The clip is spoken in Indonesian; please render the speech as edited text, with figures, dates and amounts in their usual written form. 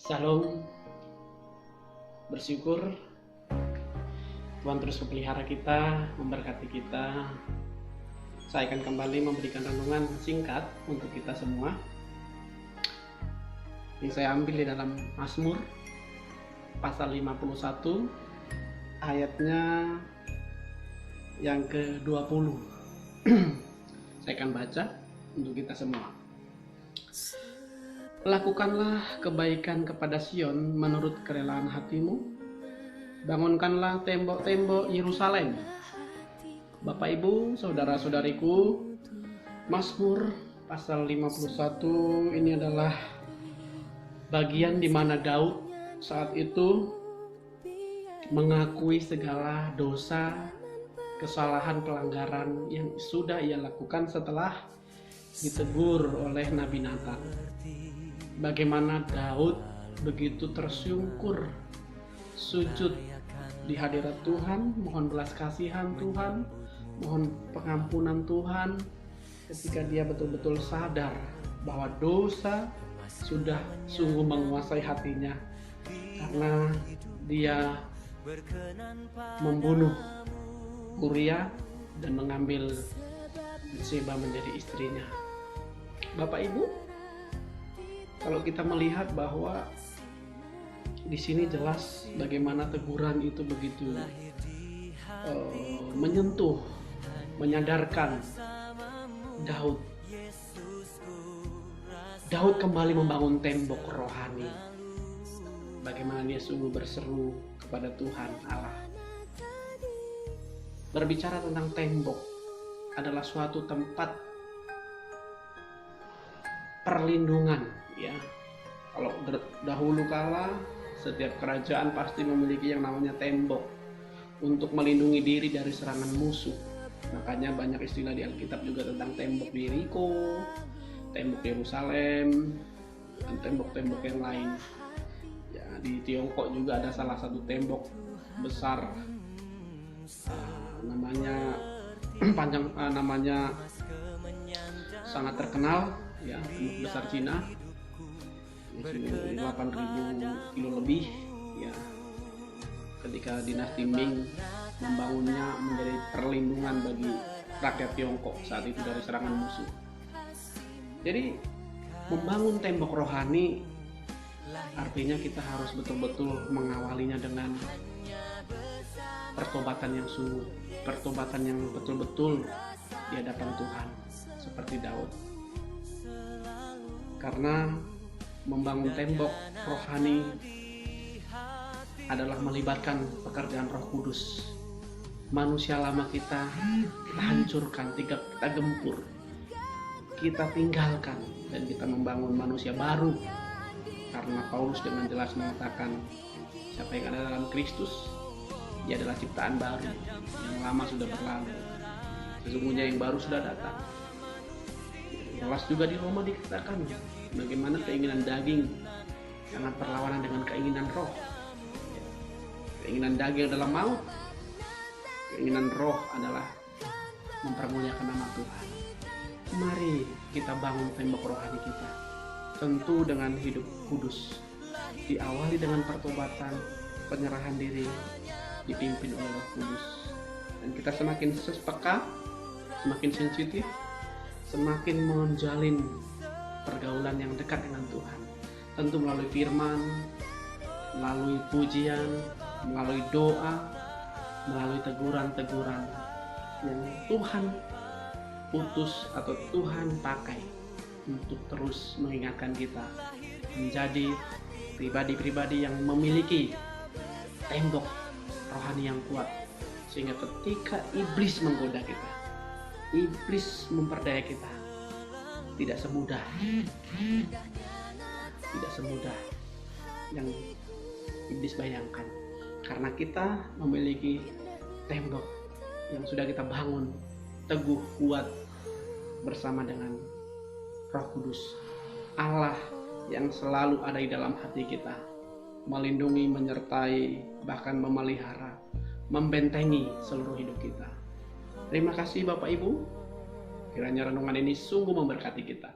Salam, bersyukur Tuhan terus memelihara kita, memberkati kita. Saya akan kembali memberikan renungan singkat untuk kita semua. Ini saya ambil di dalam Mazmur pasal 51 ayatnya yang ke-20. Saya akan baca untuk kita semua. Lakukanlah kebaikan kepada Sion menurut kerelaan hatimu. Bangunkanlah tembok-tembok Yerusalem. Bapak Ibu, saudara-saudariku, Mazmur pasal 51 ini adalah bagian di mana Daud saat itu mengakui segala dosa, kesalahan, pelanggaran yang sudah ia lakukan setelah ditegur oleh Nabi Nathan. Bagaimana Daud begitu tersungkur, sujud di hadirat Tuhan, mohon belas kasihan Tuhan, mohon pengampunan Tuhan, ketika dia betul-betul sadar bahwa dosa sudah sungguh menguasai hatinya, karena dia membunuh Uria dan mengambil Seba menjadi istrinya. Bapak Ibu, kalau kita melihat bahwa di sini jelas bagaimana teguran itu begitu menyentuh, menyadarkan Daud. Daud kembali membangun tembok rohani. Bagaimana dia sungguh berseru kepada Tuhan Allah. Berbicara tentang tembok adalah suatu tempat perlindungan, ya. Kalau dahulu kala setiap kerajaan pasti memiliki yang namanya tembok untuk melindungi diri dari serangan musuh. Makanya banyak istilah di Alkitab juga tentang tembok Yeriko, tembok Yerusalem, dan tembok-tembok yang lain. Ya, di Tiongkok juga ada salah satu tembok besar, namanya sangat terkenal, ya, tembok besar Cina, 8.000 kilo lebih, ya. Ketika dinasti Ming membangunnya menjadi perlindungan bagi rakyat Tiongkok saat itu dari serangan musuh. Jadi membangun tembok rohani artinya kita harus betul-betul mengawalinya dengan pertobatan yang sungguh, pertobatan yang betul-betul di hadapan Tuhan, seperti Daud. Karena membangun tembok rohani adalah melibatkan pekerjaan Roh Kudus. Manusia lama kita hancurkan, kita gempur, kita tinggalkan, dan kita membangun manusia baru. Karena Paulus dengan jelas mengatakan, siapa yang ada dalam Kristus, dia adalah ciptaan baru, yang lama sudah berlalu, sesungguhnya yang baru sudah datang. Jelas juga di Roma dikatakan bagaimana keinginan daging sangat berlawanan dengan keinginan roh. Keinginan daging adalah maut, keinginan roh adalah mempermuliakan nama Tuhan. Mari kita bangun tembok rohani kita, tentu dengan hidup kudus, diawali dengan pertobatan, penyerahan diri, dipimpin oleh Roh Kudus. Dan kita semakin peka, semakin sensitif, semakin menjalin pergaulan yang dekat dengan Tuhan, tentu melalui firman, melalui pujian, melalui doa, melalui teguran-teguran yang Tuhan utus atau Tuhan pakai untuk terus mengingatkan kita menjadi pribadi-pribadi yang memiliki tembok rohani yang kuat, sehingga ketika iblis menggoda kita, iblis memperdaya kita, tidak semudah yang iblis bayangkan, karena kita memiliki tembok yang sudah kita bangun teguh, kuat, bersama dengan Roh Kudus, Allah yang selalu ada di dalam hati kita, melindungi, menyertai, bahkan memelihara, membentengi seluruh hidup kita. Terima kasih Bapak Ibu, kiranya renungan ini sungguh memberkati kita.